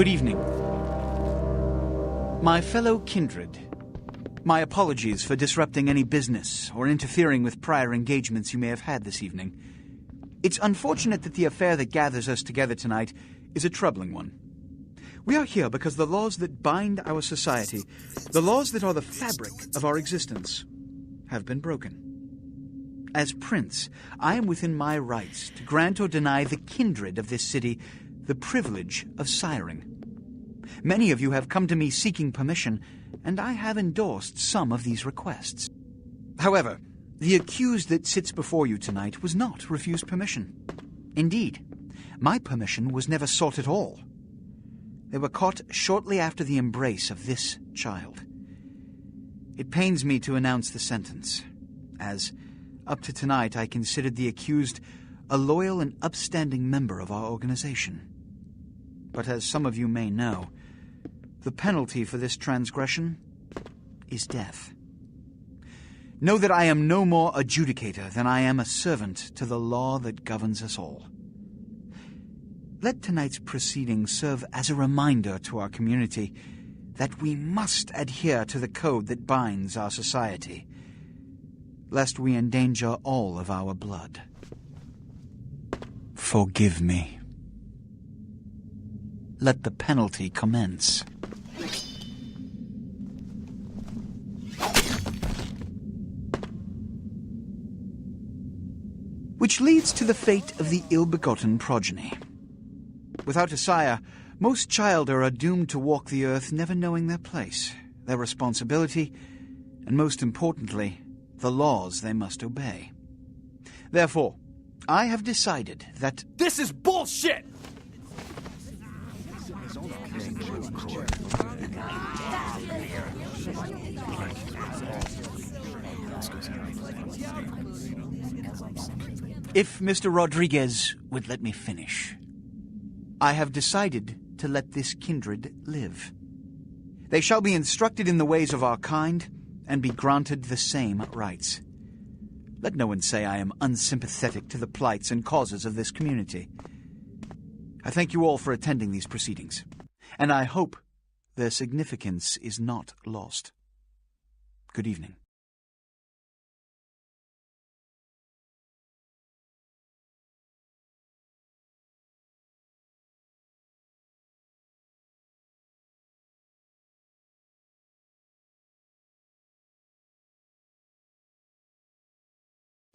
Good evening. My fellow kindred, my apologies for disrupting any business or interfering with prior engagements you may have had this evening. It's unfortunate that the affair that gathers us together tonight is a troubling one. We are here because the laws that bind our society, the laws that are the fabric of our existence, have been broken. As Prince, I am within my rights to grant or deny the kindred of this city the privilege of siring. Many of you have come to me seeking permission, and I have endorsed some of these requests. However, the accused that sits before you tonight was not refused permission. Indeed, my permission was never sought at all. They were caught shortly after the embrace of this child. It pains me to announce the sentence, as, up to tonight, I considered the accused a loyal and upstanding member of our organization. But as some of you may know, the penalty for this transgression is death. Know that I am no more adjudicator than I am a servant to the law that governs us all. Let tonight's proceedings serve as a reminder to our community that we must adhere to the code that binds our society, lest we endanger all of our blood. Forgive me. Let the penalty commence. Which leads to the fate of the ill-begotten progeny. Without a sire, most childer are doomed to walk the earth never knowing their place, their responsibility, and most importantly, the laws they must obey. Therefore, I have decided that... This is bullshit! If Mr. Rodriguez would let me finish. I have decided to let this kindred live. They shall be instructed in the ways of our kind and be granted the same rights. Let no one say I am unsympathetic to the plights and causes of this community. I thank you all for attending these proceedings, and I hope their significance is not lost. Good evening.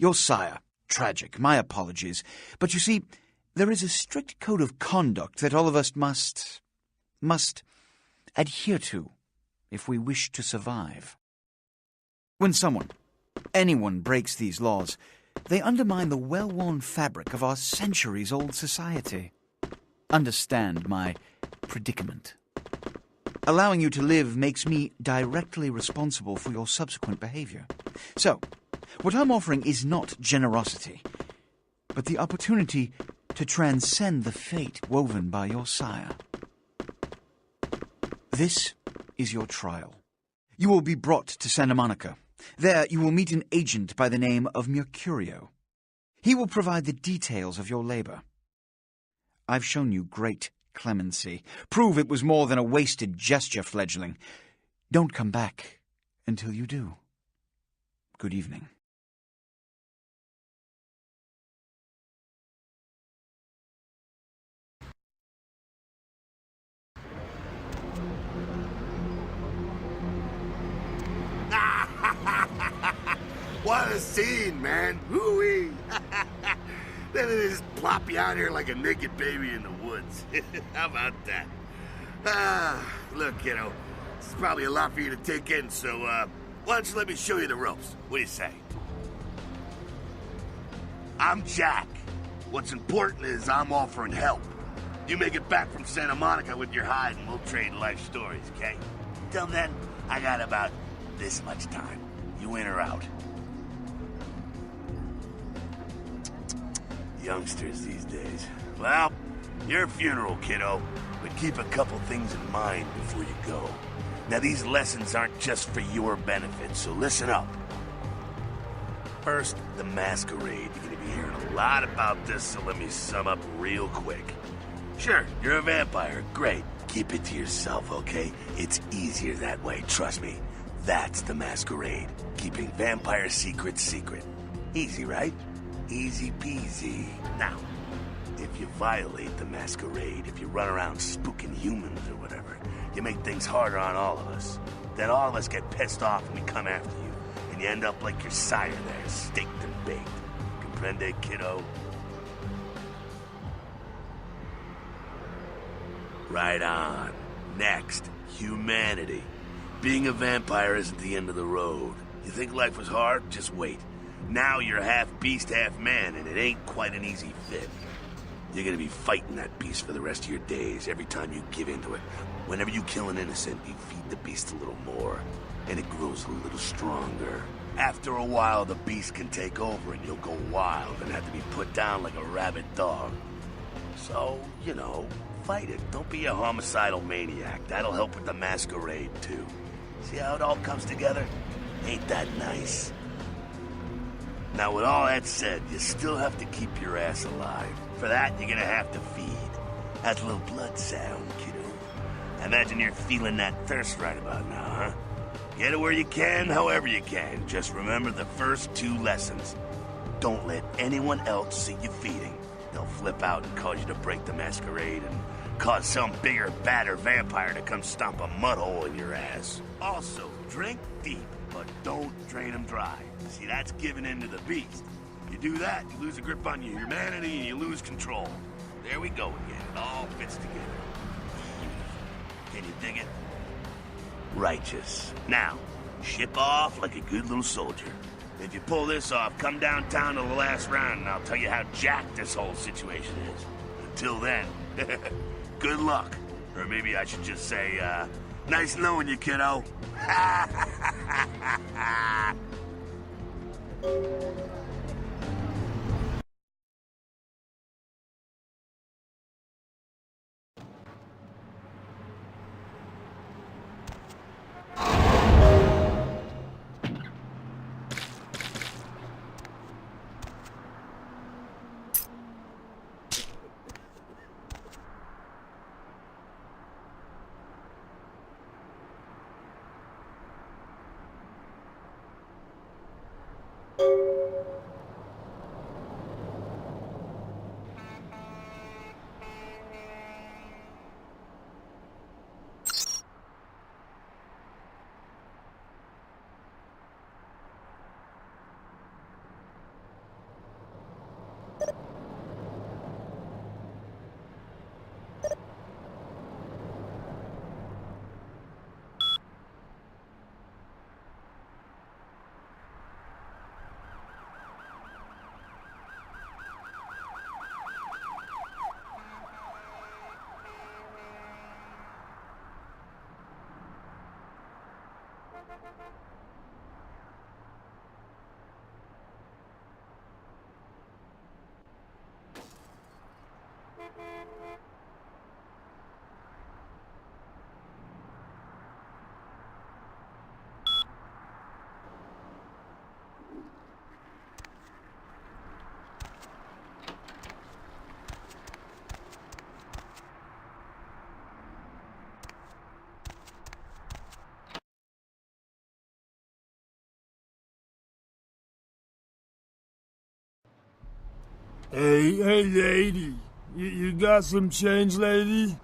Your sire. Tragic. My apologies. But you see, there is a strict code of conduct that all of us must adhere to if we wish to survive. When anyone breaks these laws, they undermine the well-worn fabric of our centuries-old society. Understand my predicament. Allowing you to live makes me directly responsible for your subsequent behavior. So, what I'm offering is not generosity, but the opportunity to transcend the fate woven by your sire. This is your trial. You will be brought to Santa Monica. There you will meet an agent by the name of Mercurio. He will provide the details of your labor. I've shown you great clemency. Prove it was more than a wasted gesture, fledgling. Don't come back until you do. Good evening. What a scene, man. Woo-wee. Then they just plop you out here like a naked baby in the woods. How about that? Look, kiddo, this is probably a lot for you to take in, so, why don't you let me show you the ropes? What do you say? I'm Jack. What's important is I'm offering help. You make it back from Santa Monica with your hide and we'll trade life stories, okay? Till then, I got about this much time. You in or out? Youngsters these days. Well, your funeral, kiddo, but keep a couple things in mind before you go. Now, these lessons aren't just for your benefit, so listen up. First, the masquerade. You're gonna be hearing a lot about this, so let me sum up real quick. Sure, you're a vampire, great. Keep it to yourself, okay? It's easier that way, trust me. That's the masquerade. Keeping vampire secrets secret. Easy, right? Easy peasy. Now, if you violate the masquerade, if you run around spooking humans or whatever, you make things harder on all of us. Then all of us get pissed off and we come after you. And you end up like your sire there, staked and baked. Comprende, kiddo? Right on. Next, humanity. Being a vampire isn't the end of the road. You think life was hard? Just wait. Now you're half beast, half man, and it ain't quite an easy fit. You're gonna be fighting that beast for the rest of your days, every time you give into it. Whenever you kill an innocent, you feed the beast a little more, and it grows a little stronger. After a while, the beast can take over, and you'll go wild and have to be put down like a rabid dog. So, you know, fight it. Don't be a homicidal maniac. That'll help with the masquerade, too. See how it all comes together? Ain't that nice? Now, with all that said, you still have to keep your ass alive. For that, you're gonna have to feed. That's a little blood sound, kiddo. I imagine you're feeling that thirst right about now, huh? Get it where you can, however you can. Just remember the first 2 lessons. Don't let anyone else see you feeding. They'll flip out and cause you to break the masquerade and cause some bigger, badder vampire to come stomp a mud hole in your ass. Also, drink deep, but don't drain them dry. See, that's giving in to the beast. You do that, you lose a grip on your humanity and you lose control. There we go again. It all fits together. Can you dig it? Righteous. Now, ship off like a good little soldier. If you pull this off, come downtown to the last round and I'll tell you how jacked this whole situation is. Until then, good luck. Or maybe I should just say, nice knowing you, kiddo. Hey, lady. You got some change, lady?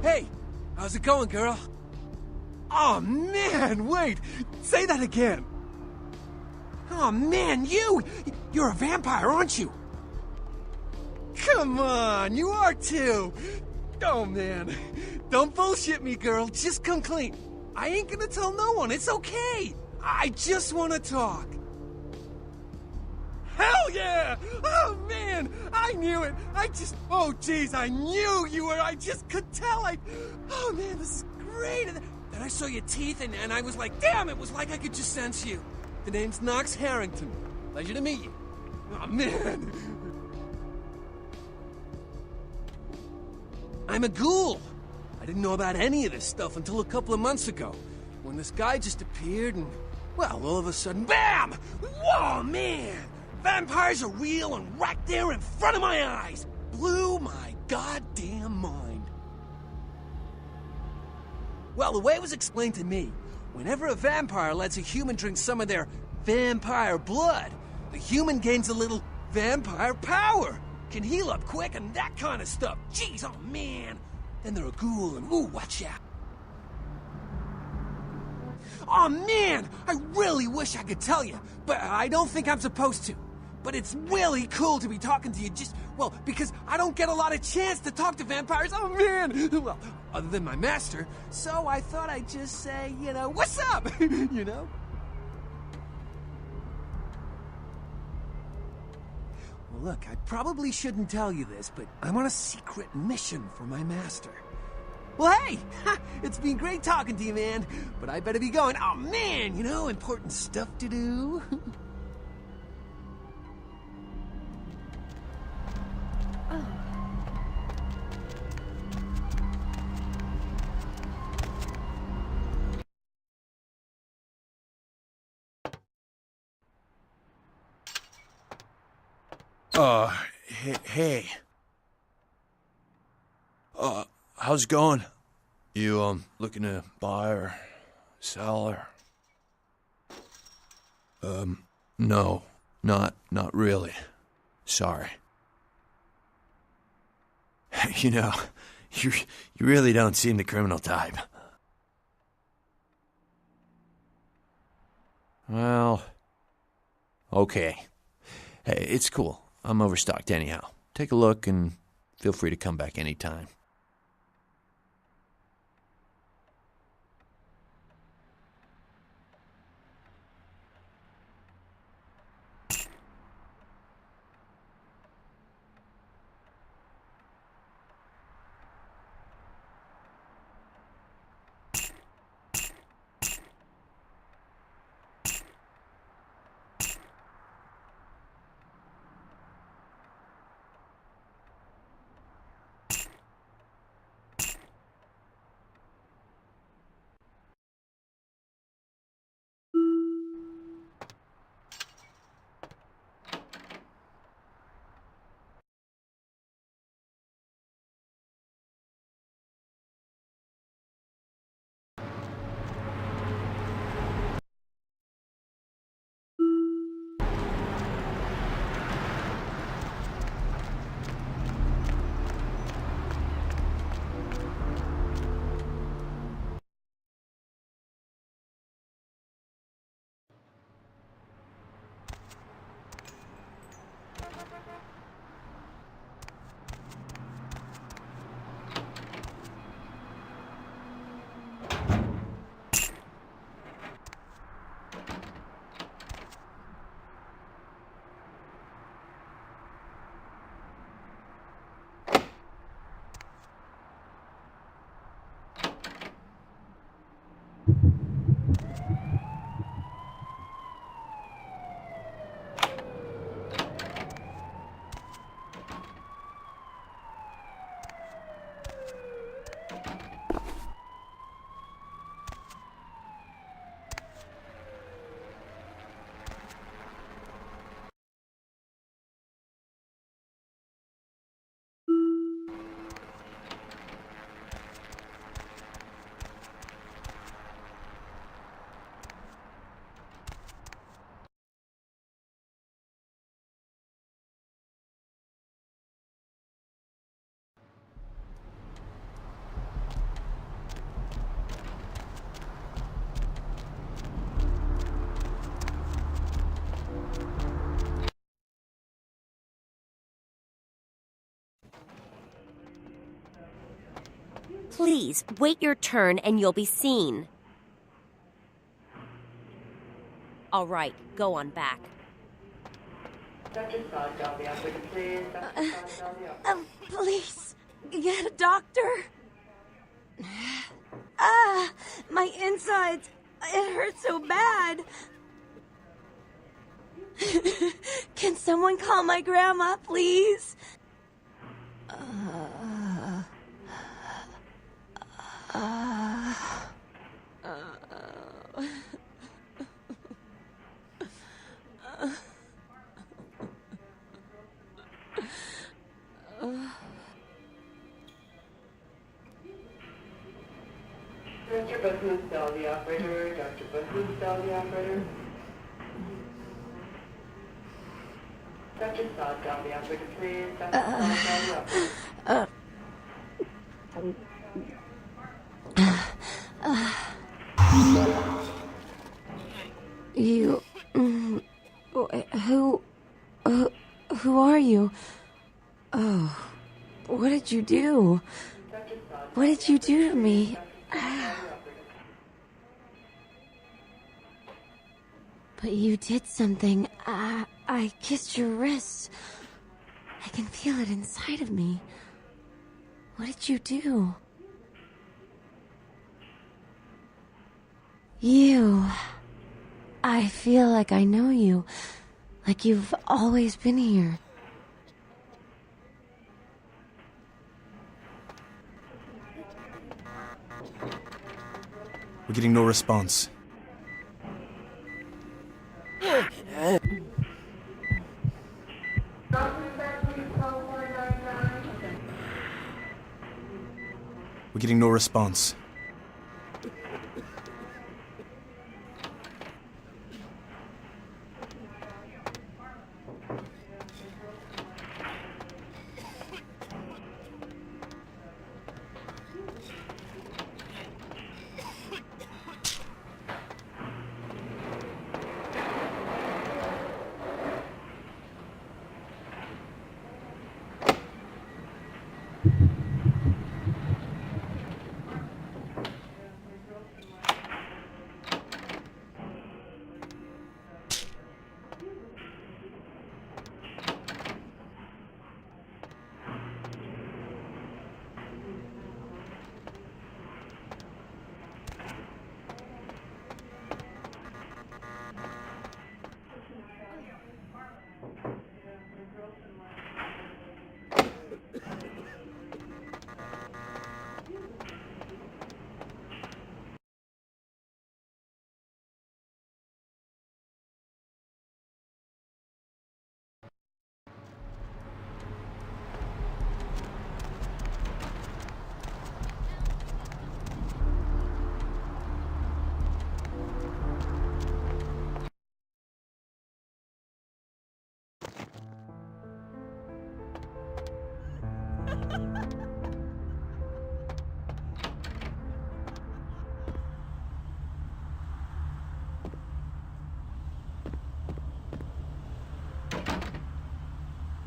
Hey, how's it going, girl? Oh, man, wait! Say that again! Oh, man, you're a vampire, aren't you? Come on, you are too. Oh, man. Don't bullshit me, girl. Just come clean. I ain't gonna tell no one. It's okay. I just want to talk. Hell yeah! Oh, man! I knew it! Oh, jeez, I knew you were... I just could tell. Oh, man, this is great! And then I saw your teeth, and I was like, damn, it was like I could just sense you. The name's Knox Harrington. Pleasure to meet you. Oh, man. I'm a ghoul. I didn't know about any of this stuff until a couple of months ago, when this guy just appeared and, well, all of a sudden, BAM! Whoa, man! Vampires are real and right there in front of my eyes! Blew my goddamn mind. Well, the way it was explained to me, whenever a vampire lets a human drink some of their vampire blood, the human gains a little vampire power, can heal up quick and that kind of stuff. Jeez, oh man! Then they're a ghoul and ooh, watch out. Oh man, I really wish I could tell you, but I don't think I'm supposed to. But it's really cool to be talking to you well, because I don't get a lot of chance to talk to vampires. Oh man! Well, other than my master, so I thought I'd just say, what's up? you know? Well, look, I probably shouldn't tell you this, but I'm on a secret mission for my master. Well, hey! It's been great talking to you, man. But I better be going. Oh, man! Important stuff to do. Hey. How's it going? You, looking to buy or sell or... No, not really. Sorry. You really don't seem the criminal type. Well, okay. Hey, it's cool. I'm overstocked anyhow. Take a look and feel free to come back anytime. Please, wait your turn and you'll be seen. All right, go on back. Please, get a doctor. My insides. It hurts so bad. Can someone call my grandma, please? Mr. Bahu, tell the operator. Dr. Bahu, tell the operator. Dr. Saad, tell the operator, please. Dr. Saad, tell the operator. You... Who are you? Oh, what did you do? What did you do to me? But you did something. I kissed your wrist. I can feel it inside of me. What did you do? You. I feel like I know you. Like you've always been here. We're getting no response. We're getting no response.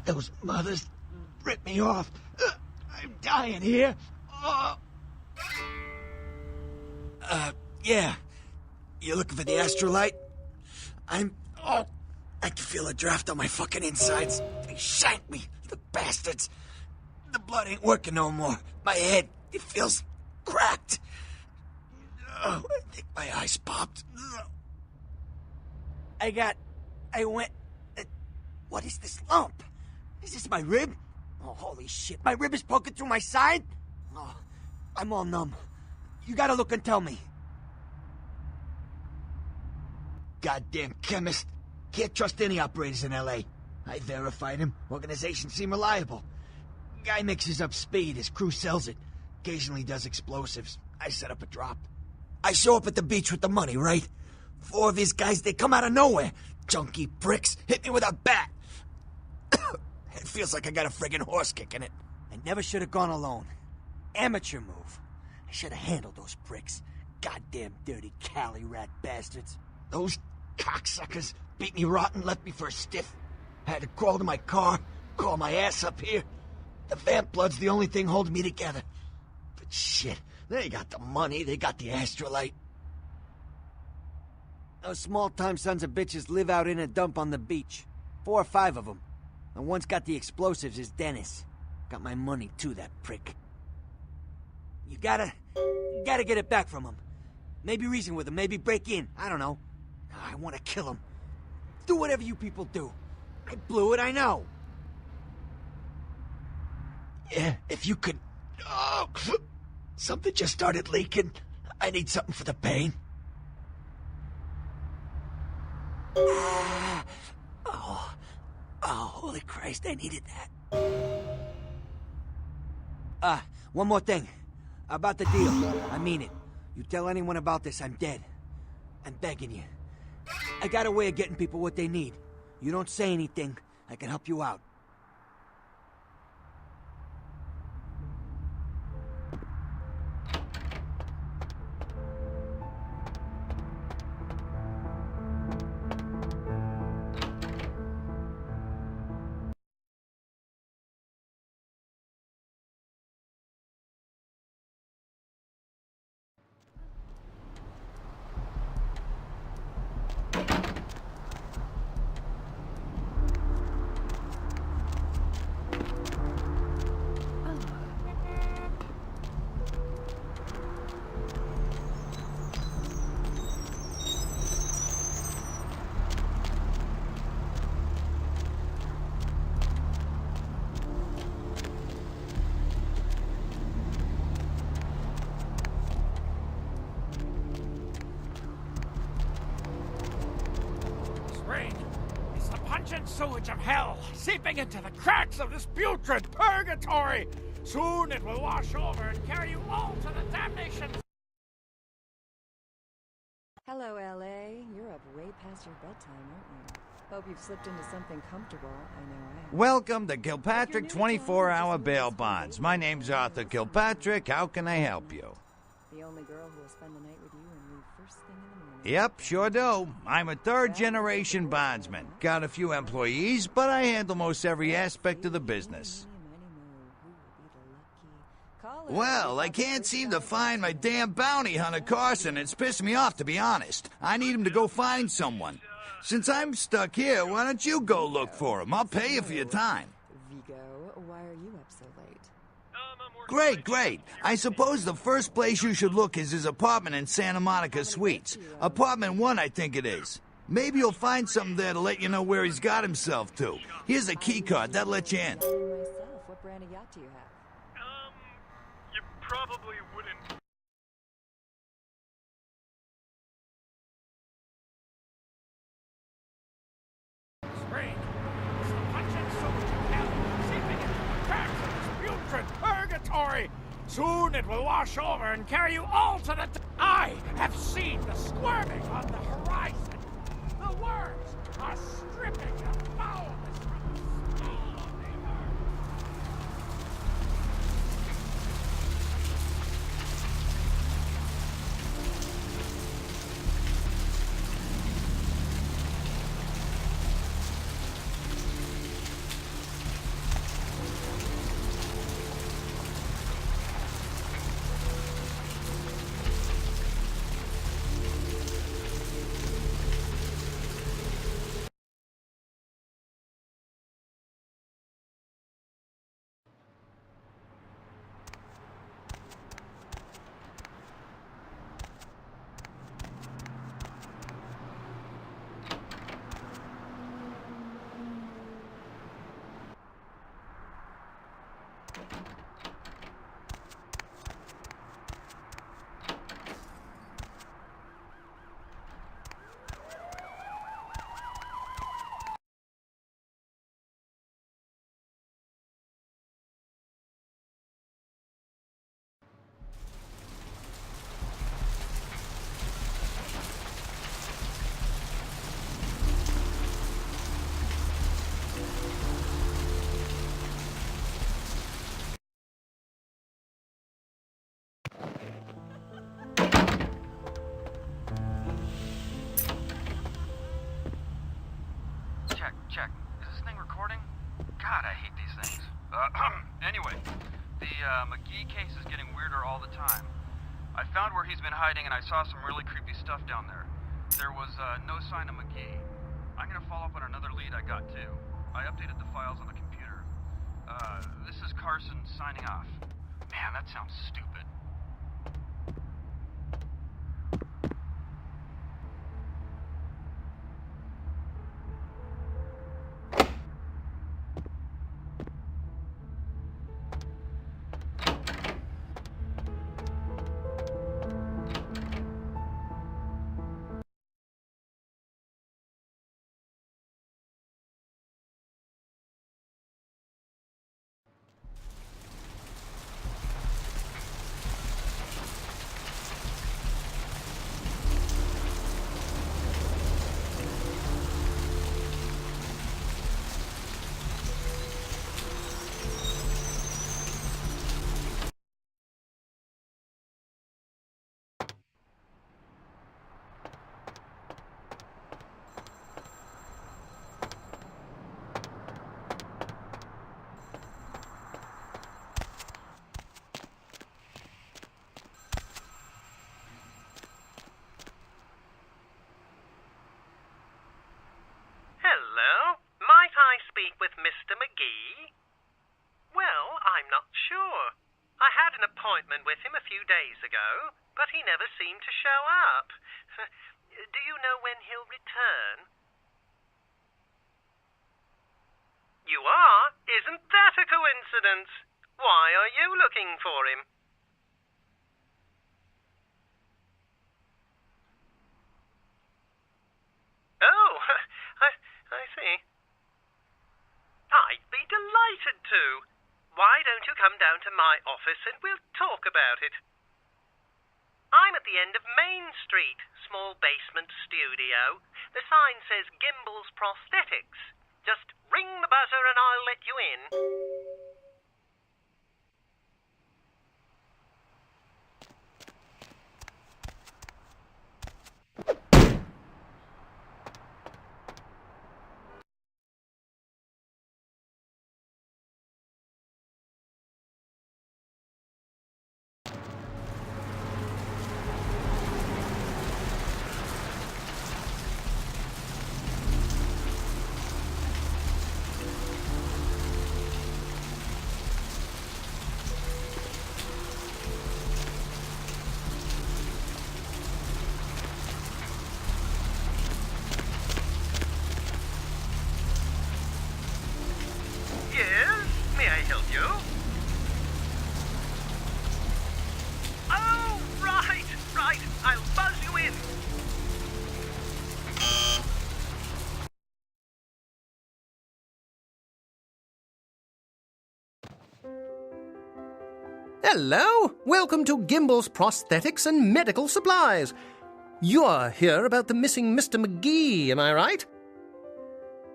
Those mothers ripped me off. I'm dying here. Yeah. You looking for the astrolite? I can feel a draft on my fucking insides. They shanked me, the bastards. The blood ain't working no more. My head, it feels cracked. I think my eyes popped. What is this lump? Is this my rib? Oh, holy shit. My rib is poking through my side? Oh, I'm all numb. You gotta look and tell me. Goddamn chemist. Can't trust any operators in L.A. I verified him. Organizations seem reliable. Guy mixes up speed. His crew sells it. Occasionally does explosives. I set up a drop. I show up at the beach with the money, right? 4 of his guys, they come out of nowhere. Junky pricks hit me with a bat. It feels like I got a friggin' horse kick in it. I never should have gone alone. Amateur move. I should have handled those pricks. Goddamn dirty Cali rat bastards. Those cocksuckers beat me rotten, left me for a stiff. I had to crawl to my car, crawl my ass up here. The vamp blood's the only thing holding me together. For Shit, they got the money, they got the astrolite. Those small-time sons of bitches live out in a dump on the beach. 4 or 5 of them. The one's got the explosives is Dennis. Got my money too, that prick. You gotta get it back from him. Maybe reason with him, maybe break in. I don't know. I want to kill him. Do whatever you people do. I blew it, I know. Yeah, if you could... Oh, something just started leaking. I need something for the pain. Oh, holy Christ, I needed that. One more thing. About the deal. I mean it. You tell anyone about this, I'm dead. I'm begging you. I got a way of getting people what they need. You don't say anything, I can help you out. Sewage of hell, seeping into the cracks of this putrid purgatory. Soon it will wash over and carry you all to the damnation. Hello, L.A. You're up way past your bedtime, aren't you? Hope you've slipped into something comfortable. I know I have. Welcome to Kilpatrick 24-hour bail bonds. My name's Arthur Kilpatrick. How can I help you? The only girl who will spend the night with you and leave first thing in the morning. Yep, sure do. I'm a third-generation bondsman. Got a few employees, but I handle most every aspect of the business. Well, I can't seem to find my damn bounty hunter Carson. It's pissed me off, to be honest. I need him to go find someone. Since I'm stuck here, why don't you go look for him? I'll pay you for your time. Vigo, why are you up so late? Great. I suppose the first place you should look is his apartment in Santa Monica Suites. Apartment 1, I think it is. Maybe you'll find something there to let you know where he's got himself to. Here's a key card. That'll let you in. What brand of yacht do you have? You probably wouldn't. Spring. It's the pungent sewage of hell, seeping into the cracks of this putrid purgatory. Soon it will wash over and carry you all to the... I have seen the squirming on the horizon. The worms are stripping the foulness from the skull of the earth. Check. Is this thing recording? God, I hate these things. Anyway, the McGee case is getting weirder all the time. I found where he's been hiding and I saw some really creepy stuff down there. There was no sign of McGee. I'm gonna follow up on another lead I got too. I updated the files on the computer. This is Carson signing off. Man, that sounds stupid. Hello? Might I speak with Mr. McGee? Well, I'm not sure. I had an appointment with him a few days ago, but he never seemed to show up. Do you know when he'll return? You are? Isn't that a coincidence? Why are you looking for him? Oh, I see. I'd be delighted to. Why don't you come down to my office and we'll talk about it? I'm at the end of Main Street, small basement studio. The sign says Gimbel's Prosthetics. Just ring the buzzer and I'll let you in. Yes? May I help you? Oh, right. I'll buzz you in. Hello! Welcome to Gimbel's Prosthetics and Medical Supplies. You're here about the missing Mr. McGee, am I right?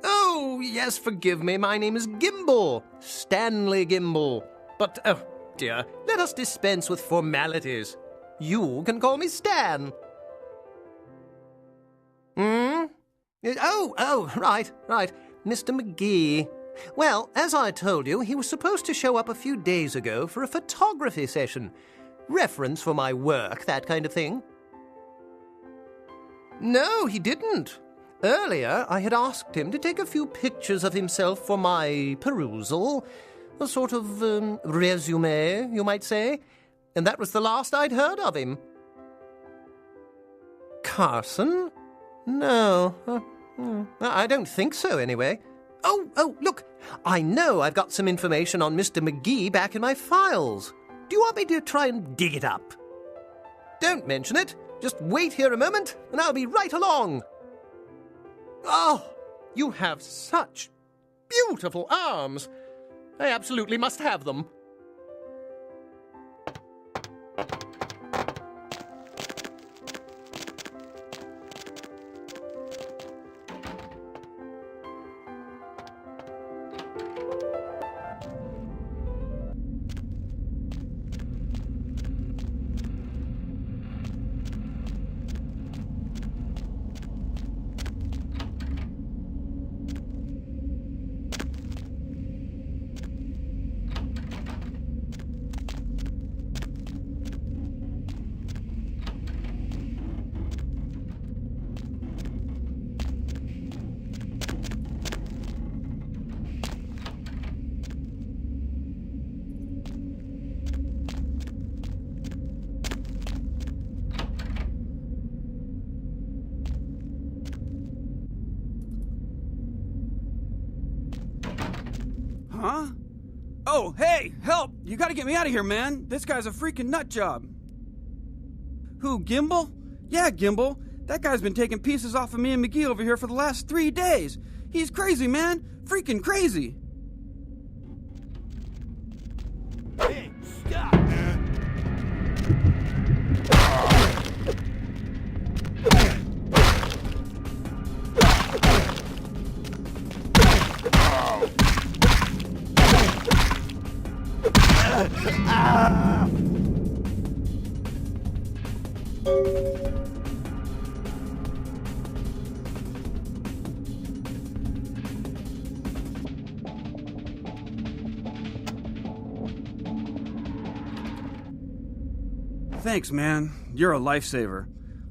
Oh, yes, forgive me. My name is Gimbel. Stanley Gimbel. But, oh, dear, let us dispense with formalities. You can call me Stan. Oh, right. Mr. McGee. Well, as I told you, he was supposed to show up a few days ago for a photography session. Reference for my work, that kind of thing. No, he didn't. Earlier, I had asked him to take a few pictures of himself for my perusal. A sort of resume, you might say. And that was the last I'd heard of him. Carson? No. I don't think so, anyway. Oh, look. I know I've got some information on Mr. McGee back in my files. Do you want me to try and dig it up? Don't mention it. Just wait here a moment, and I'll be right along. Oh, you have such beautiful arms. I absolutely must have them. Huh? Oh, hey, help! You gotta get me out of here, man. This guy's a freaking nut job. Who, Gimbal? Yeah, Gimbal. That guy's been taking pieces off of me and McGee over here for the last 3 days. He's crazy, man. Freaking crazy. Hey, stop, man. Thanks, man. You're a lifesaver.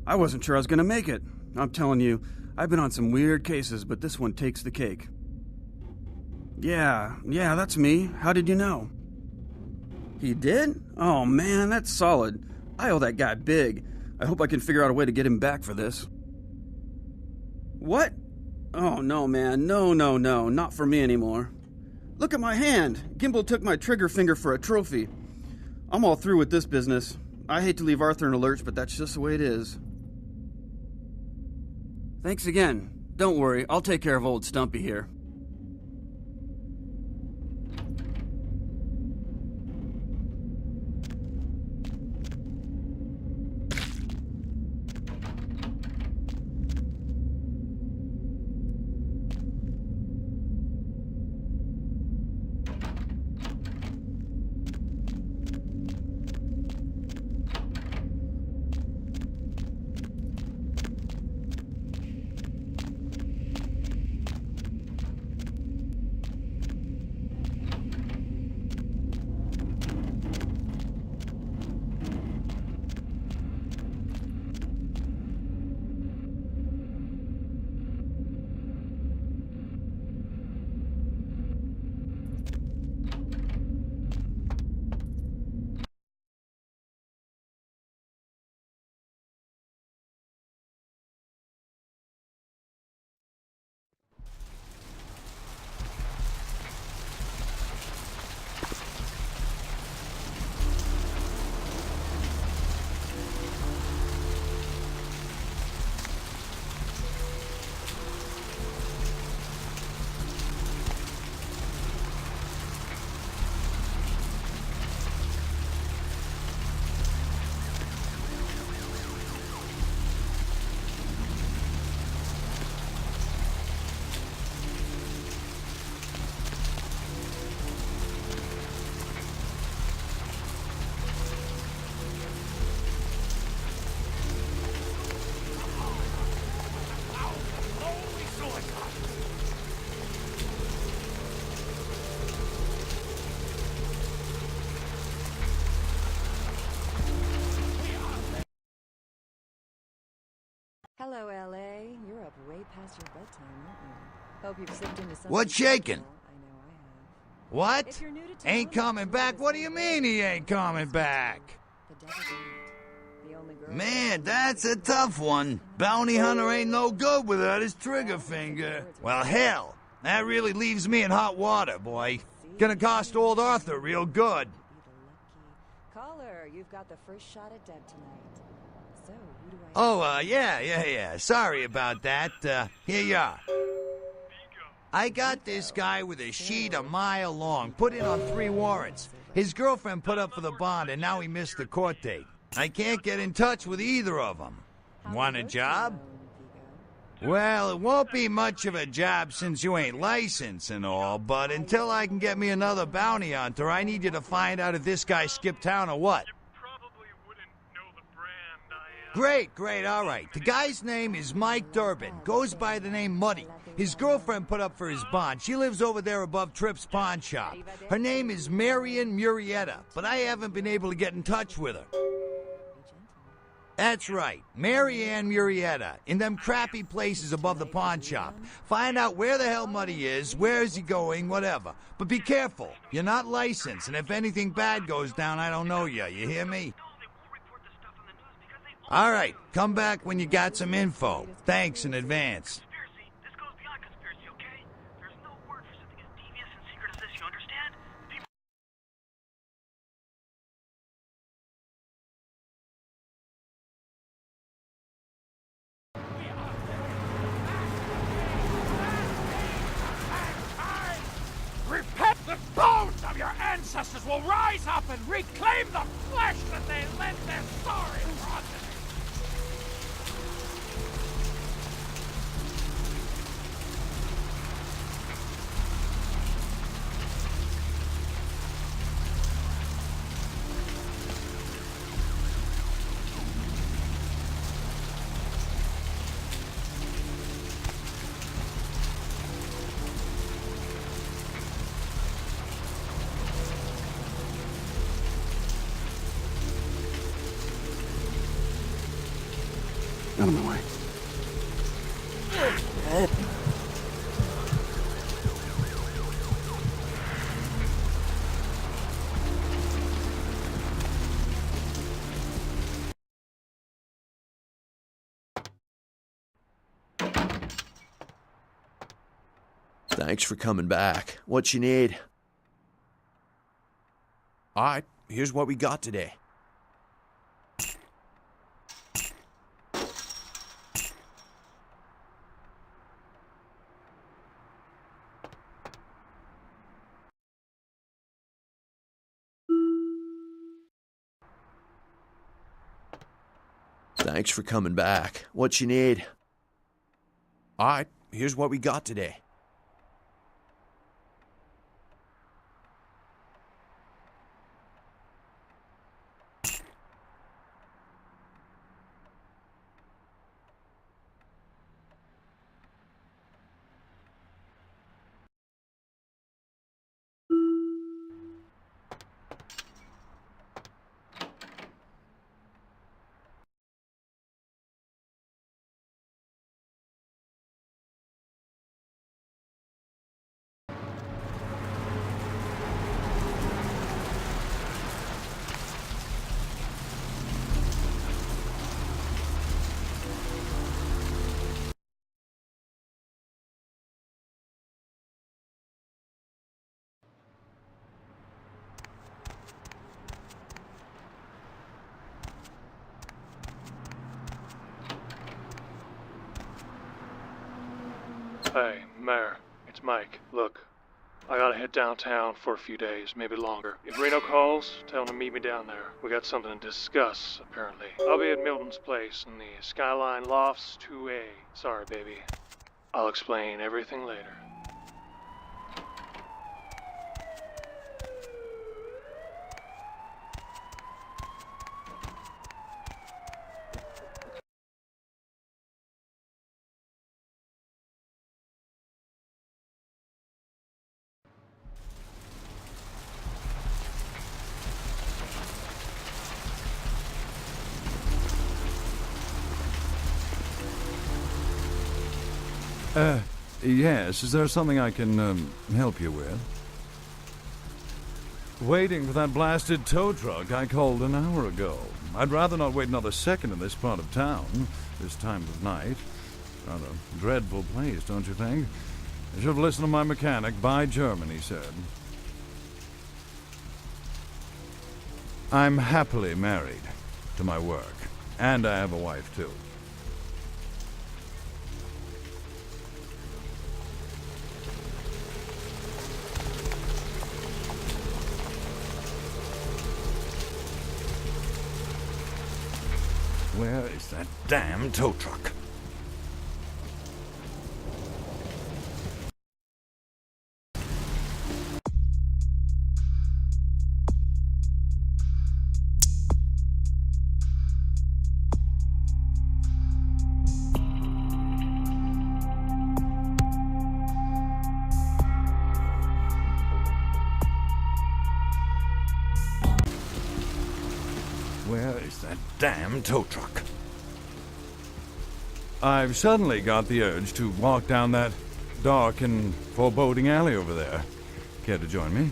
I wasn't sure I was gonna make it. I'm telling you, I've been on some weird cases, but this one takes the cake. Yeah, that's me. How did you know? He did? Oh, man, that's solid. I owe that guy big. I hope I can figure out a way to get him back for this. What? Oh, no, man. No, not for me anymore. Look at my hand. Gimbal took my trigger finger for a trophy. I'm all through with this business. I hate to leave Arthur in a lurch, but that's just the way it is. Thanks again. Don't worry, I'll take care of old Stumpy here. Hello, L.A. You're up way past your bedtime, aren't you? Hope you've slipped into something. What's shaking? I know I have. What? If you're new to town, Ain't coming back? What do you mean he ain't coming back? The devil didn't. The only girl Man, that's a tough one. Bounty hunter ain't no good without his trigger finger. Well, hell, that really leaves me in hot water, boy. Gonna cost old Arthur real good. Caller, you've got the first shot at Deb tonight. So, who do I... Oh, yeah. Sorry about that. Here you are. I got this guy with a sheet a mile long, put in on 3 warrants. His girlfriend put up for the bond, and now he missed the court date. I can't get in touch with either of them. Want a job? Well, it won't be much of a job since you ain't licensed and all, but until I can get me another bounty hunter, I need you to find out if this guy skipped town or what. Great, all right. The guy's name is Mike Durbin. Goes by the name Muddy. His girlfriend put up for his bond. She lives over there above Tripp's pawn shop. Her name is Marion Murrieta, but I haven't been able to get in touch with her. That's right, Marianne Murrieta, in them crappy places above the pawn shop. Find out where the hell Muddy is, where is he going, whatever. But be careful, you're not licensed, and if anything bad goes down, I don't know you hear me? All right, come back when you got some info. Thanks in advance. This goes beyond conspiracy, okay? There's no word for something as devious and secret as this, you understand? ancestors will rise up and reclaim the flesh that they lent their sorry progeny. Out of my way. Thanks for coming back. What you need? All right, here's what we got today. Thanks for coming back. What you need? All right, here's what we got today. Hey, Mayor, it's Mike. Look, I gotta head downtown for a few days, maybe longer. If Reno calls, tell him to meet me down there. We got something to discuss, apparently. I'll be at Milton's place in the Skyline Lofts 2A. Sorry, baby. I'll explain everything later. Yes, is there something I can, help you with? Waiting for that blasted tow truck I called an hour ago. I'd rather not wait another second in this part of town, this time of night. Rather dreadful place, don't you think? I should have listened to my mechanic. By German, he said. I'm happily married to my work, and I have a wife, too. Where is that damn tow truck? Where is that damn tow truck? I've suddenly got the urge to walk down that dark and foreboding alley over there. Care to join me?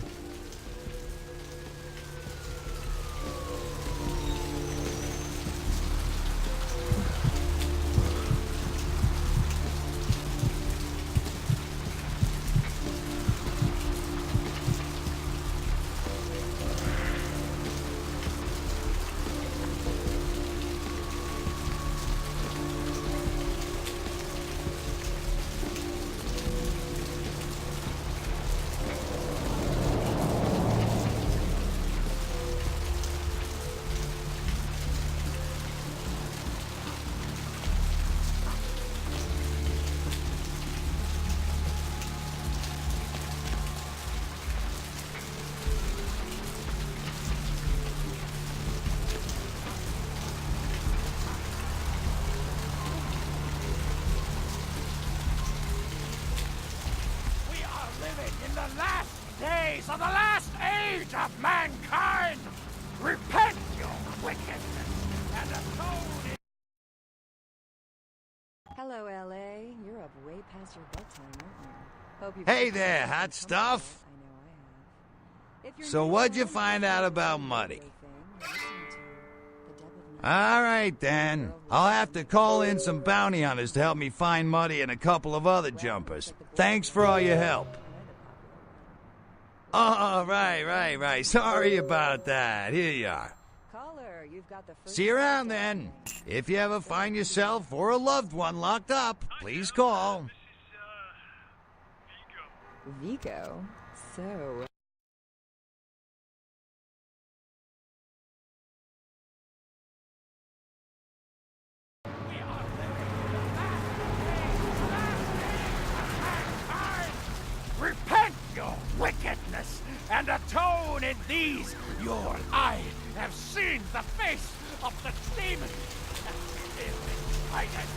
days of the last age of mankind! Repent your wickedness and atone in... Hello, L.A. You're up way past your bedtime, aren't you? Hope you've Hey there, hot stuff. So what'd you find out about Muddy? All right, then. I'll have to call in some bounty hunters to help me find Muddy and a couple of other jumpers. Thanks for all your help. Oh, right. Sorry about that. Here you are. Caller, you've got the first... See you around, then. If you ever find yourself or a loved one locked up, please call. Vigo? So... Repent your wickedness and atone in these your eye have seen the face of the demon and still hiding.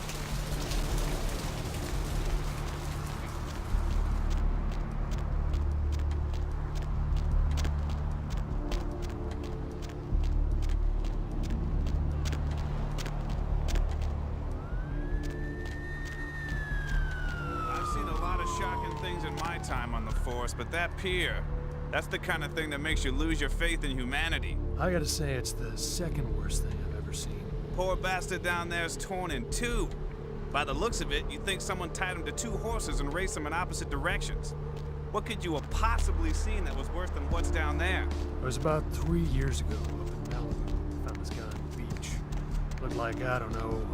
Shocking things in my time on the force, but that pier, that's the kind of thing that makes you lose your faith in humanity. I gotta say, it's the second worst thing I've ever seen. Poor bastard down there is torn in two. By the looks of it, you'd think someone tied him to two horses and raced them in opposite directions. What could you have possibly seen that was worse than what's down there? It was about 3 years ago up in Malibu. Found this guy on the beach. Looked like, I don't know,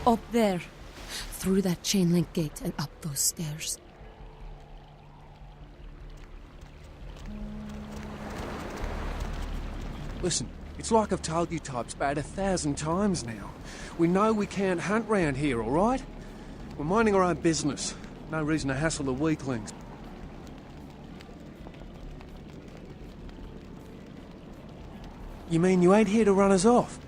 Up there, through that chain link gate and up those stairs. Listen, it's like I've told you types about 1,000 times now. We know we can't hunt round here, all right? We're minding our own business. No reason to hassle the weaklings. You mean you ain't here to run us off?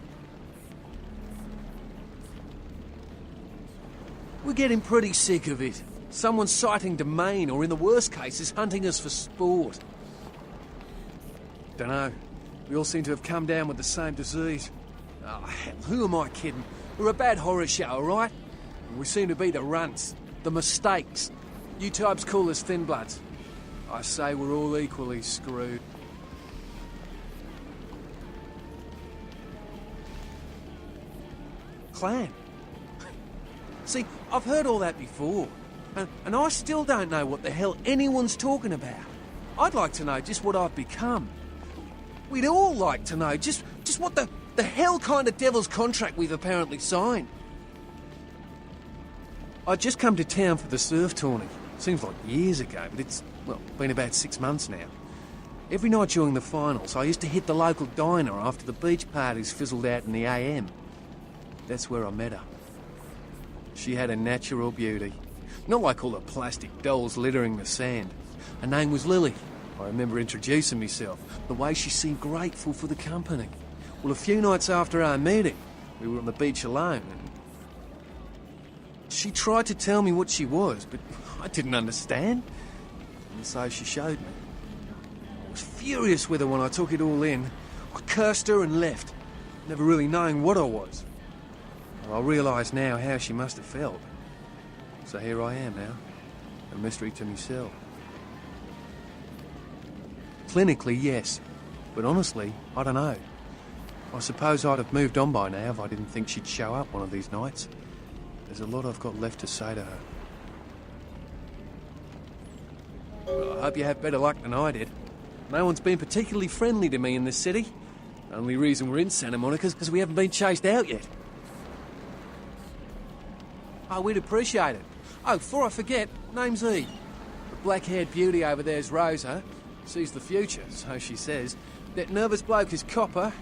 We're getting pretty sick of it. Someone's sighting domain, or in the worst cases, hunting us for sport. Dunno. We all seem to have come down with the same disease. Oh, hell, who am I kidding? We're a bad horror show, all right? And we seem to be the runts, the mistakes. You types call us thin bloods. I say we're all equally screwed. Clan? See, I've heard all that before, and I still don't know what the hell anyone's talking about. I'd like to know just what I've become. We'd all like to know just what the hell kind of devil's contract we've apparently signed. I'd just come to town for the surf tourney. Seems like years ago, but it's, well, been about 6 months now. Every night during the finals, I used to hit the local diner after the beach parties fizzled out in the AM. That's where I met her. She had a natural beauty. Not like all the plastic dolls littering the sand. Her name was Lily. I remember introducing myself, the way she seemed grateful for the company. Well, a few nights after our meeting, we were on the beach alone, and she tried to tell me what she was, but I didn't understand. And so she showed me. I was furious with her when I took it all in. I cursed her and left, never really knowing what I was. Well, I realise now how she must have felt. So here I am now, a mystery to myself. Clinically, yes, but honestly, I don't know. I suppose I'd have moved on by now if I didn't think she'd show up one of these nights. There's a lot I've got left to say to her. Well, I hope you have better luck than I did. No one's been particularly friendly to me in this city. Only reason we're in Santa Monica is because we haven't been chased out yet. Oh, we'd appreciate it. Oh, before I forget, name's Eve. The black-haired beauty over there's Rosa. Sees the future, so she says. That nervous bloke is Copper,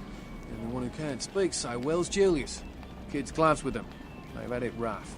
and the one who can't speak so well's Julius. Kids' gloves with them. They've had it rough.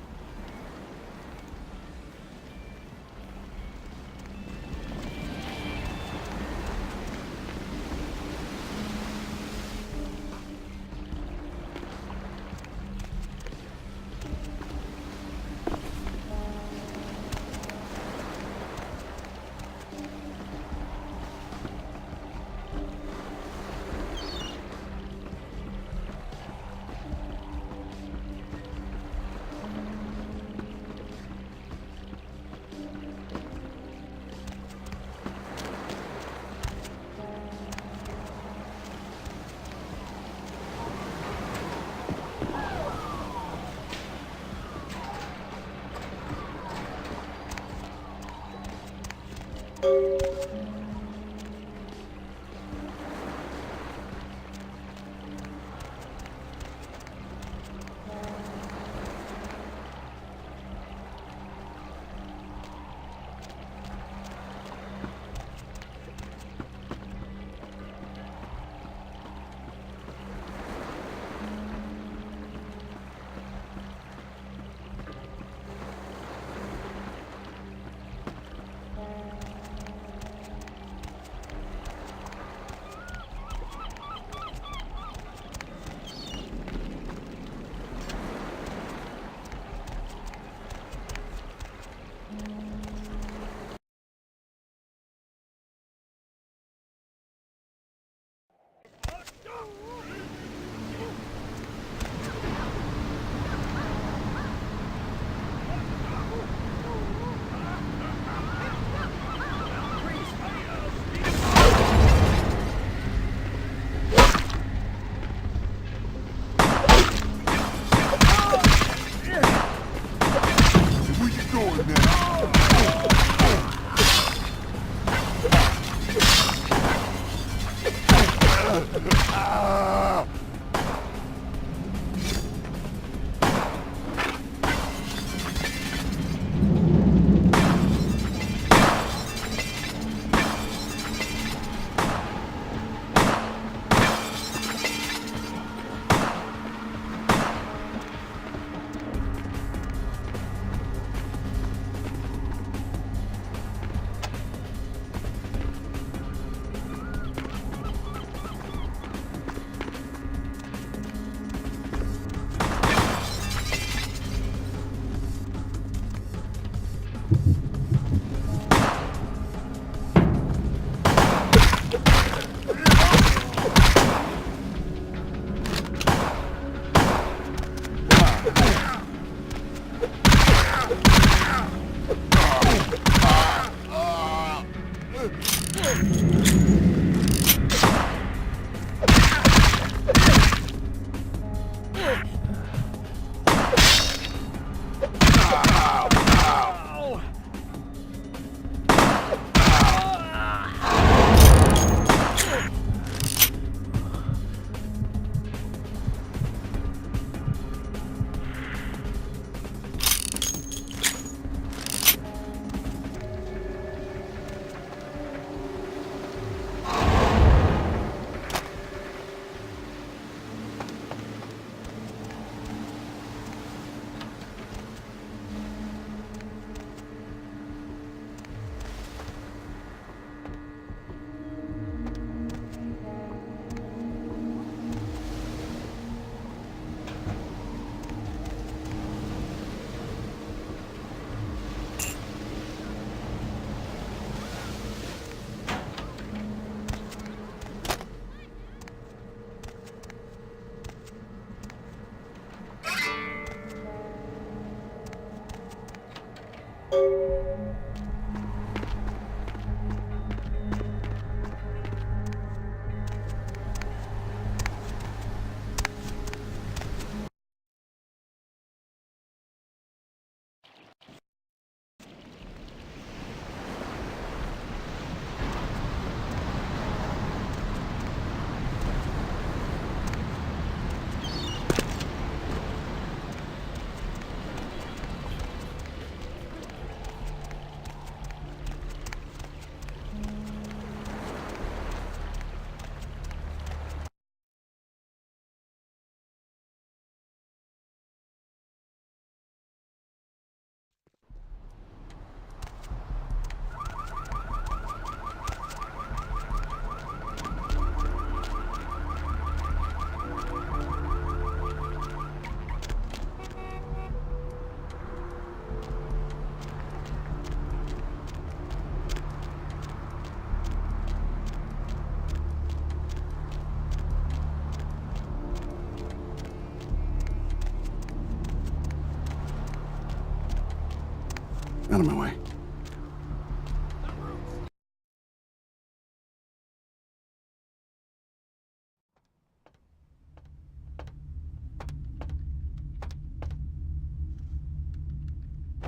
Out of my way.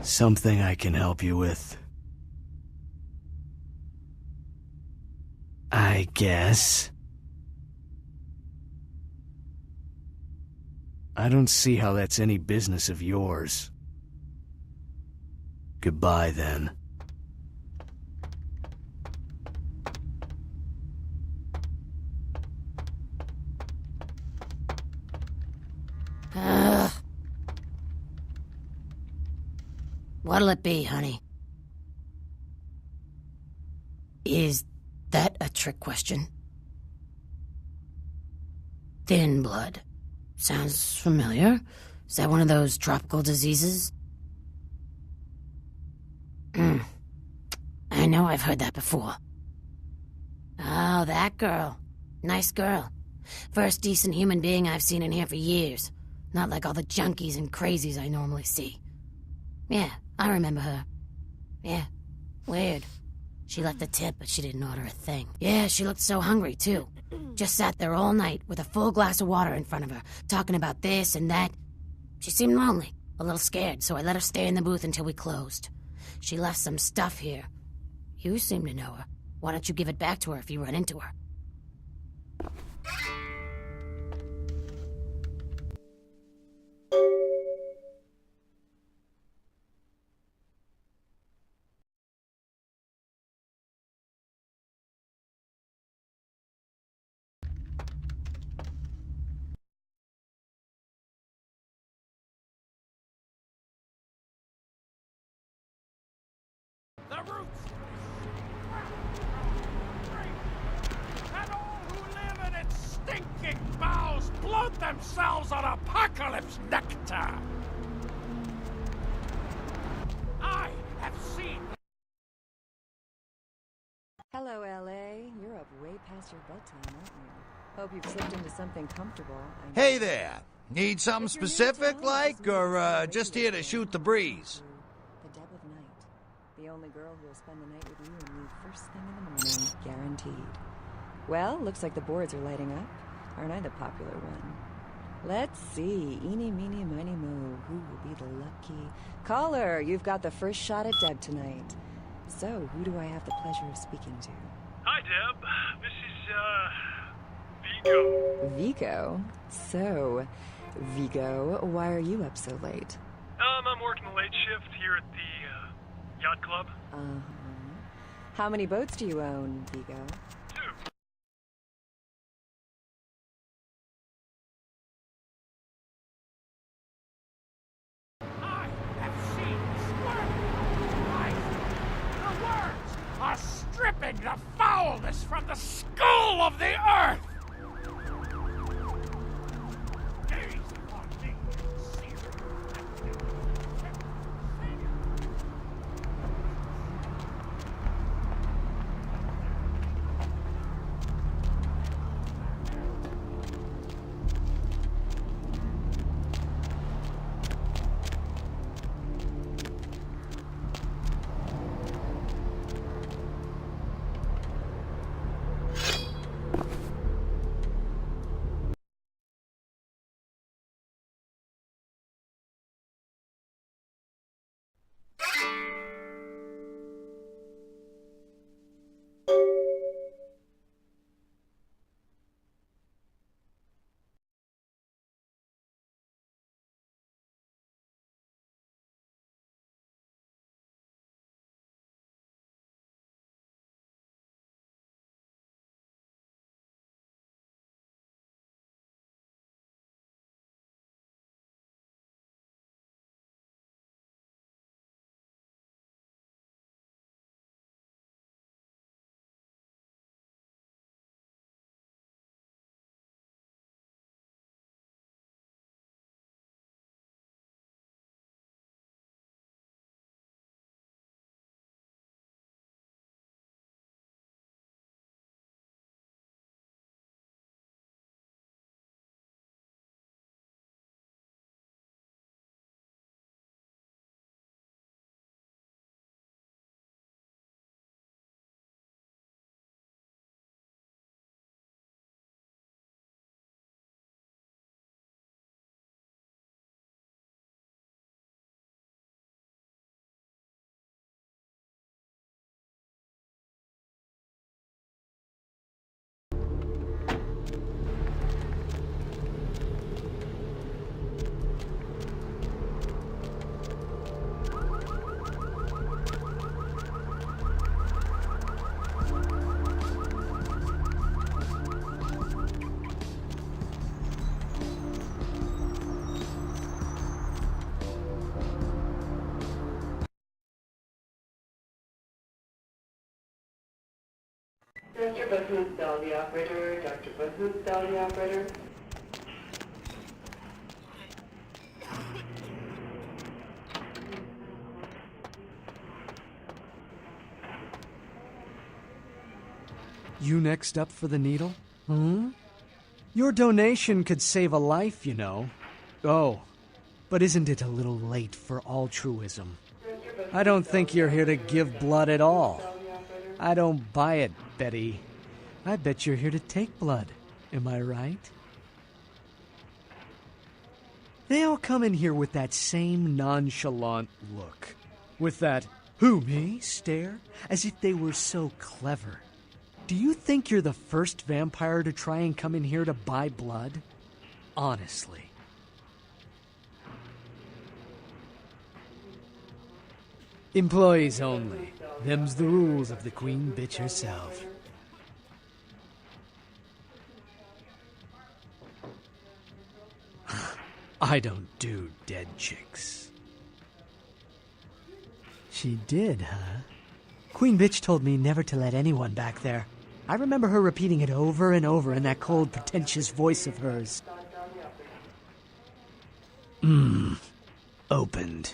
Something I can help you with? I guess. I don't see how that's any business of yours. Goodbye, then. What'll it be, honey? Is that a trick question? Thin blood. Sounds familiar. Is that one of those tropical diseases? I know I've heard that before. Oh, that girl. Nice girl. First decent human being I've seen in here for years. Not like all the junkies and crazies I normally see. Yeah, I remember her. Yeah, weird. She left a tip, but she didn't order a thing. Yeah, she looked so hungry, too. Just sat there all night with a full glass of water in front of her, talking about this and that. She seemed lonely, a little scared, so I let her stay in the booth until we closed. She left some stuff here. You seem to know her. Why don't you give it back to her if you run into her? themselves on apocalypse nectar. I have seen. Hello, LA. You're up way past your bedtime, aren't you? Hope you've slipped into something comfortable. Hey there. Need something specific, like, or just here to shoot the breeze? The Deb of Night. The only girl who will spend the night with you and leave first thing in the morning, guaranteed. Well, looks like the boards are lighting up. Aren't I the popular one? Let's see. Eeny, meeny, miny, mo. Who will be the lucky caller? You've got the first shot at Deb tonight. So, who do I have the pleasure of speaking to? Hi, Deb. This is, Vigo. Vigo? So, Vigo, why are you up so late? I'm working the late shift here at the, yacht club. Uh-huh. How many boats do you own, Vigo? 2. I have seen squirming. The words are stripping the foulness from the skull of the earth. Gaze upon me, see Dr. Bahood, dial the operator. Dr. Bahood, dial the operator. You next up for the needle? Your donation could save a life, you know. Oh, but isn't it a little late for altruism? I don't think you're here to give blood at all. I don't buy it, Betty. I bet you're here to take blood. Am I right? They all come in here with that same nonchalant look. With that, who, me, stare, as if they were so clever. Do you think you're the first vampire to try and come in here to buy blood? Honestly. Employees only. Them's the rules of the Queen Bitch herself. I don't do dead chicks. She did, huh? Queen Bitch told me never to let anyone back there. I remember her repeating it over and over in that cold, pretentious voice of hers. Opened.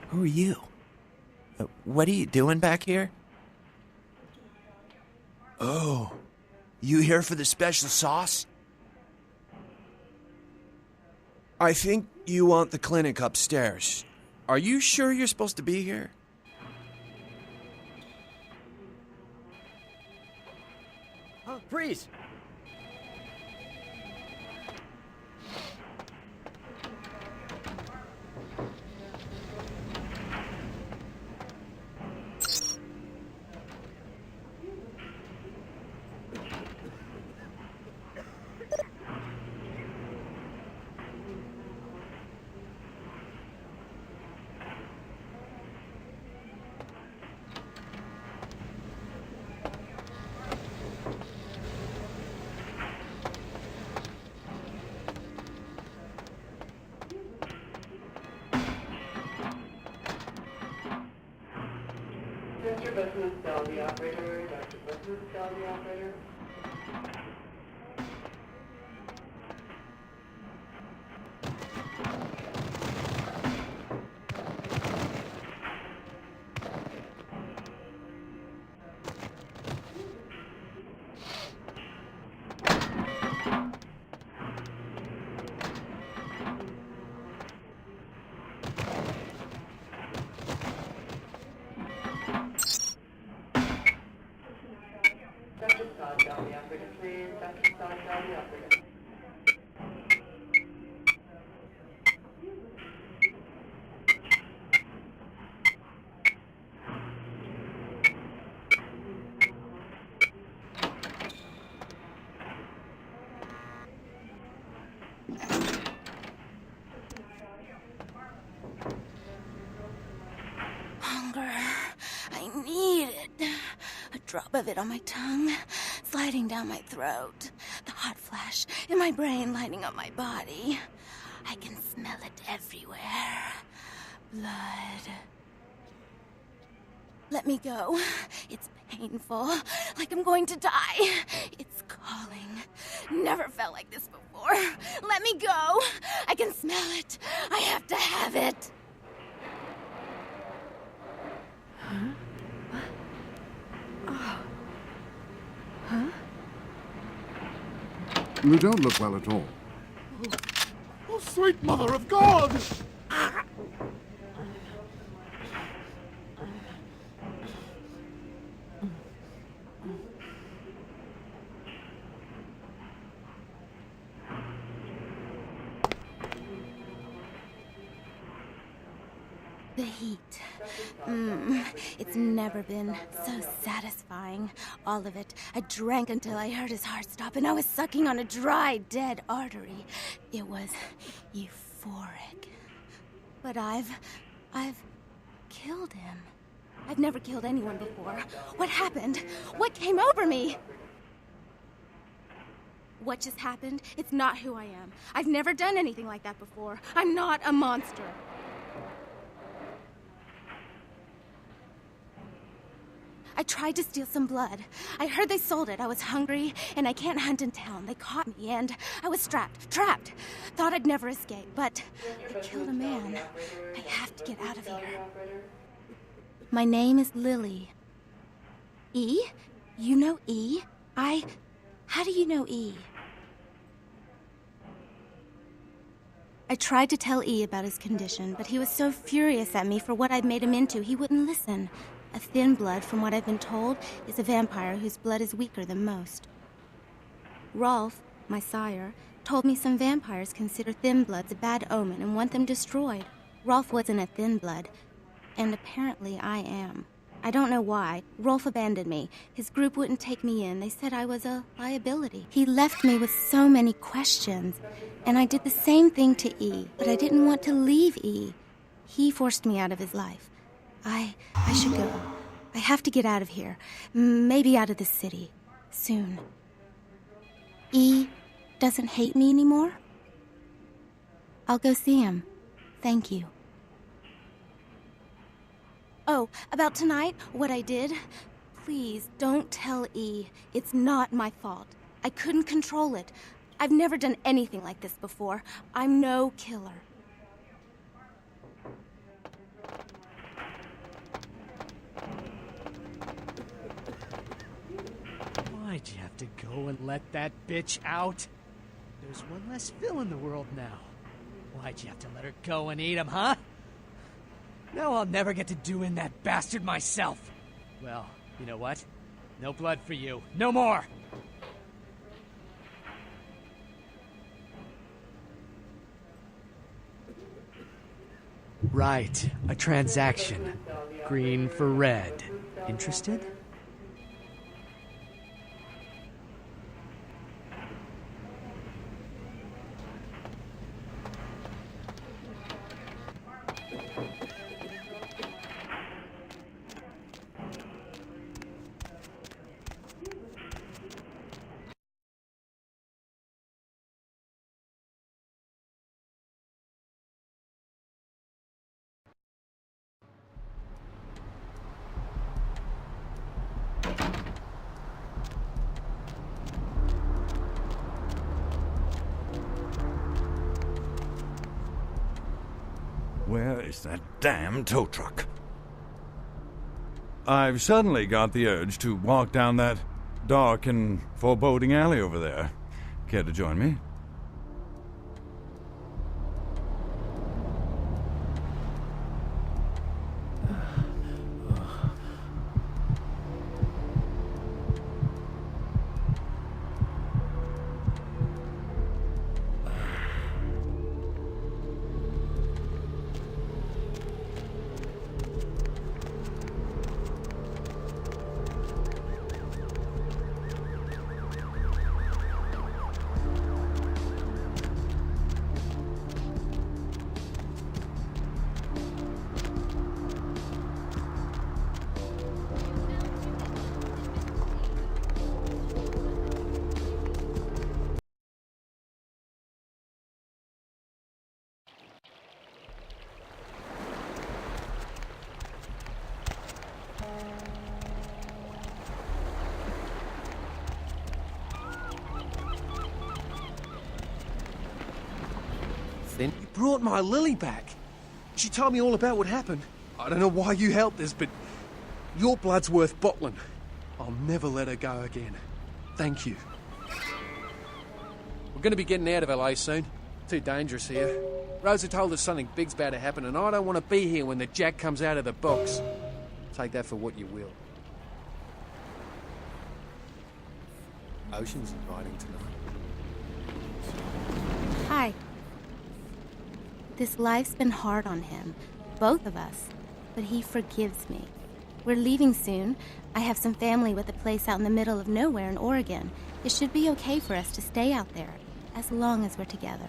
Who are you? What are you doing back here? Oh, you here for the special sauce? I think you want the clinic upstairs. Are you sure you're supposed to be here? Freeze! Mr. Business, tell the operator. Dr. Business, tell the operator. Dr. Scott, tell the operator, please. Dr. Scott, tell the operator. Hunger. I need it. A drop of it on my tongue, sliding down my throat. The hot flash in my brain lighting up my body. I can smell it everywhere. Blood. Let me go. It's painful, like I'm going to die. It's calling. Never felt like this before. Let me go. I can smell it. I have to have it. Huh? What? Oh. Huh? You don't look well at all. Oh, sweet mother of God! The heat. It's never been so satisfying. All of it. I drank until I heard his heart stop, and I was sucking on a dry, dead artery. It was euphoric. But I've killed him. I've never killed anyone before. What happened? What came over me? What just happened? It's not who I am. I've never done anything like that before. I'm not a monster. I tried to steal some blood. I heard they sold it. I was hungry, and I can't hunt in town. They caught me, and I was trapped. Thought I'd never escape, but I killed a man. I have to get out of here. My name is Lily. E? You know E? How do you know E? I tried to tell E about his condition, but he was so furious at me for what I'd made him into, he wouldn't listen. A thin blood, from what I've been told, is a vampire whose blood is weaker than most. Rolf, my sire, told me some vampires consider thin bloods a bad omen and want them destroyed. Rolf wasn't a thin blood, and apparently I am. I don't know why. Rolf abandoned me. His group wouldn't take me in. They said I was a liability. He left me with so many questions, and I did the same thing to E, but I didn't want to leave E. He forced me out of his life. I should go. I have to get out of here. Maybe out of this city. Soon. E doesn't hate me anymore? I'll go see him. Thank you. Oh, about tonight, what I did? Please, don't tell E. It's not my fault. I couldn't control it. I've never done anything like this before. I'm no killer. Why'd you have to go and let that bitch out? There's one less Phil in the world now. Why'd you have to let her go and eat him, huh? Now I'll never get to do in that bastard myself. Well, you know what? No blood for you. No more! Right, a transaction. Green for red. Interested? Where is that damn tow truck? I've suddenly got the urge to walk down that dark and foreboding alley over there. Care to join me? nothing. You brought my Lily back. She told me all about what happened. I don't know why you helped us, but your blood's worth bottling. I'll never let her go again. Thank you. We're going to be getting out of LA soon. Too dangerous here. Rosa told us something big's about to happen, and I don't want to be here when the jack comes out of the box. Take that for what you will. Ocean's inviting tonight. Hi. This life's been hard on him, both of us, but he forgives me. We're leaving soon. I have some family with a place out in the middle of nowhere in Oregon. It should be okay for us to stay out there, as long as we're together.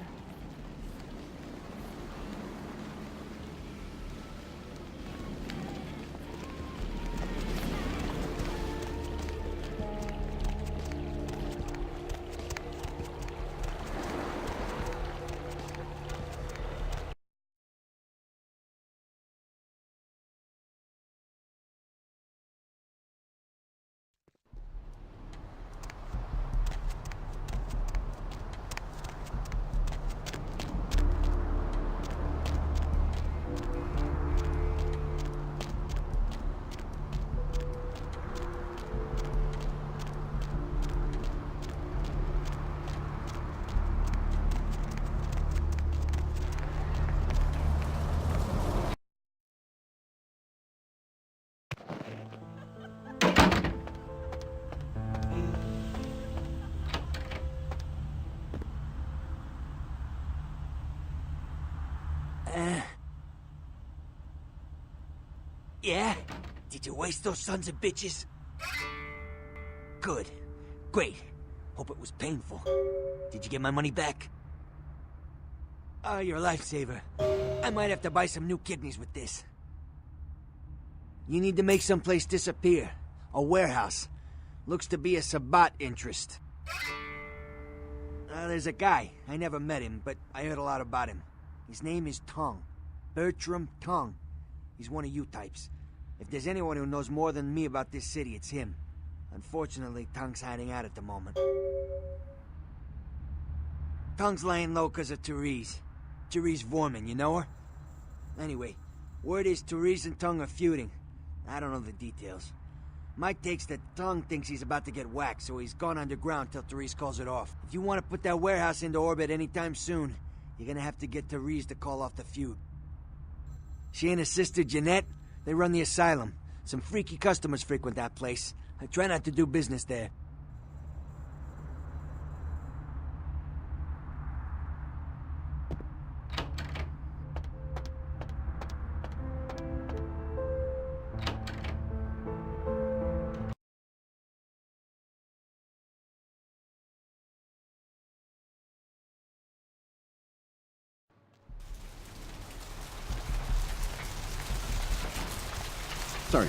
Yeah? Did you waste those sons of bitches? Good. Great. Hope it was painful. Did you get my money back? Oh, you're a lifesaver. I might have to buy some new kidneys with this. You need to make someplace disappear. A warehouse. Looks to be a Sabat interest. There's a guy. I never met him, but I heard a lot about him. His name is Tong. Bertram Tong. He's one of you types. If there's anyone who knows more than me about this city, it's him. Unfortunately, Tong's hiding out at the moment. Tong's laying low because of Therese. Therese Vorman, you know her? Anyway, word is Therese and Tong are feuding. I don't know the details. My take's that Tong thinks he's about to get whacked, so he's gone underground till Therese calls it off. If you want to put that warehouse into orbit anytime soon, you're gonna have to get Therese to call off the feud. She and her sister Jeanette, they run the asylum. Some freaky customers frequent that place. I try not to do business there. Sorry.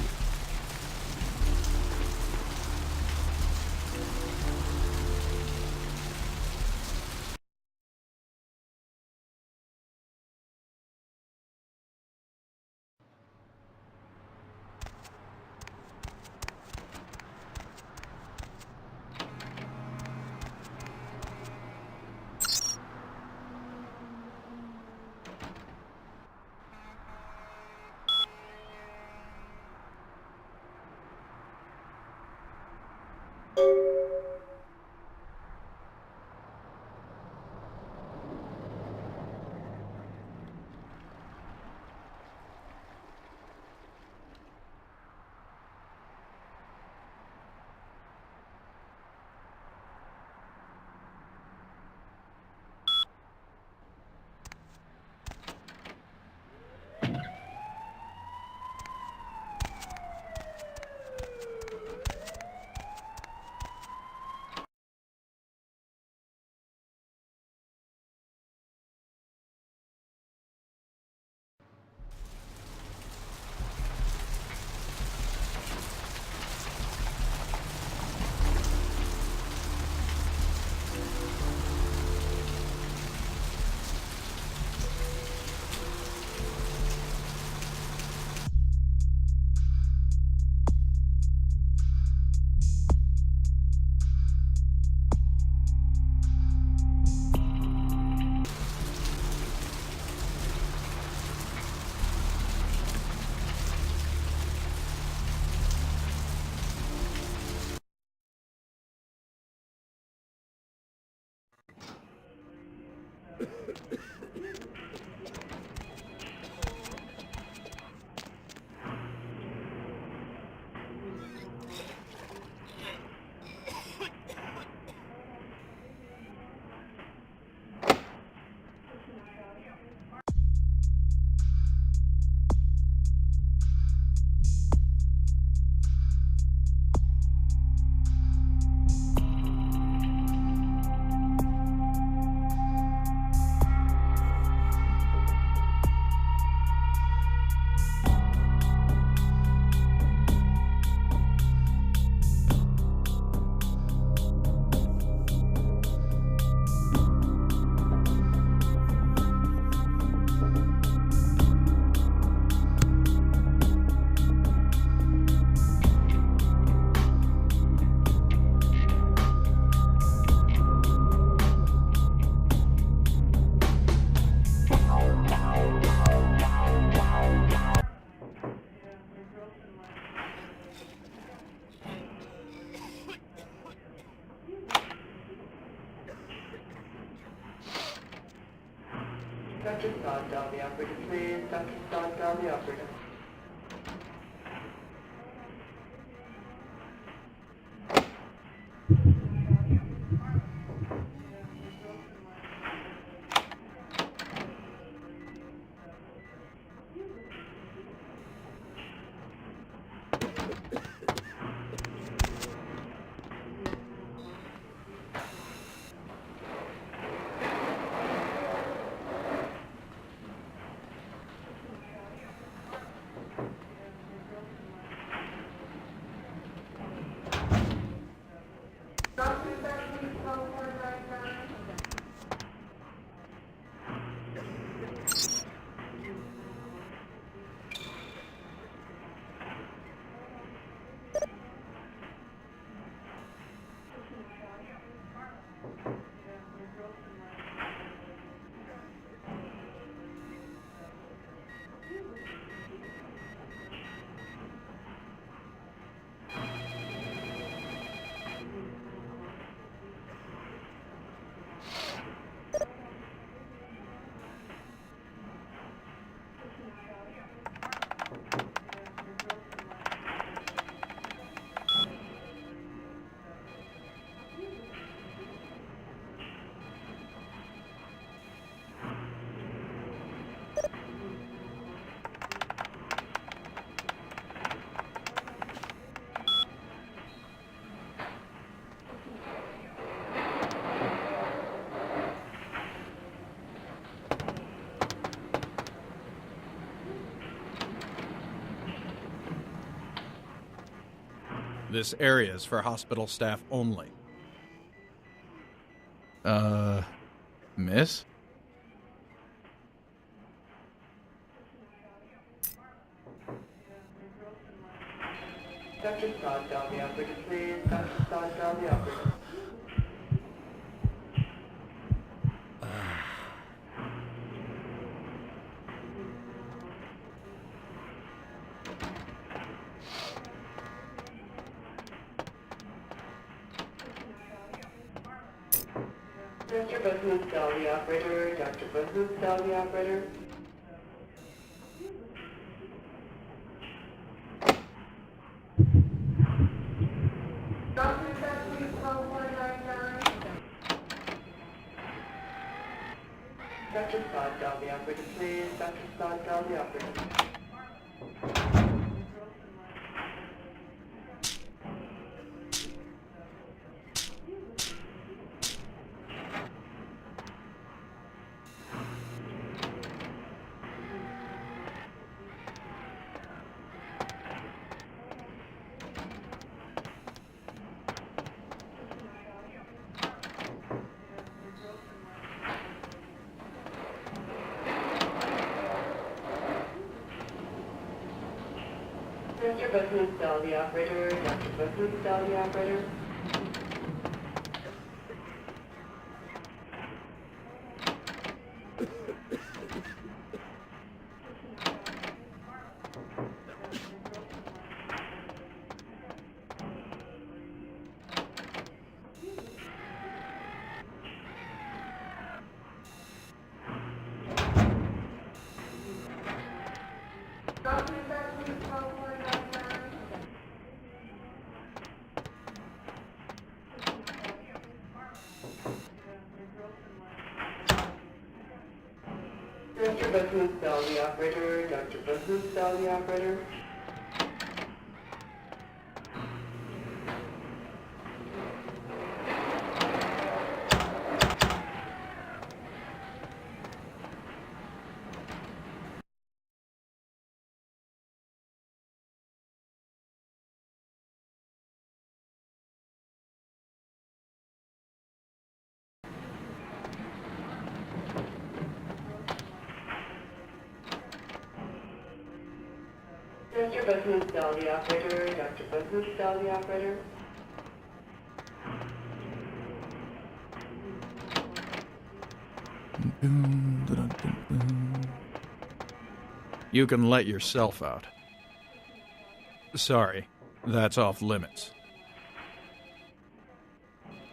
Dr. Scott, dial the operator, please. Dr. Scott, dial the operator. This area is for hospital staff only. Miss? Dr. Scott, dial the operator, please. Dr. Scott, dial the operator. Dr. Bahoop, dial the operator. Dr. Bahoop, dial the operator. Dr. Scott, dial the operator, please. Dr. Scott, dial the operator. Dr. Bahoop, dial the operator. Dr. Bahoop, dial the operator. Dr. Bahoop, dial the operator. Dr. Bahoop, dial the operator. Dr. Bahoop, dial the operator. Dr. Bahoop, dial the operator. You can let yourself out. Sorry, that's off limits.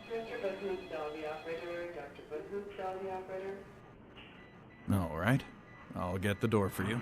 Dr. Bahoop, dial the operator. Dr. Bahoop, dial the operator. All All right? I'll get the door for you.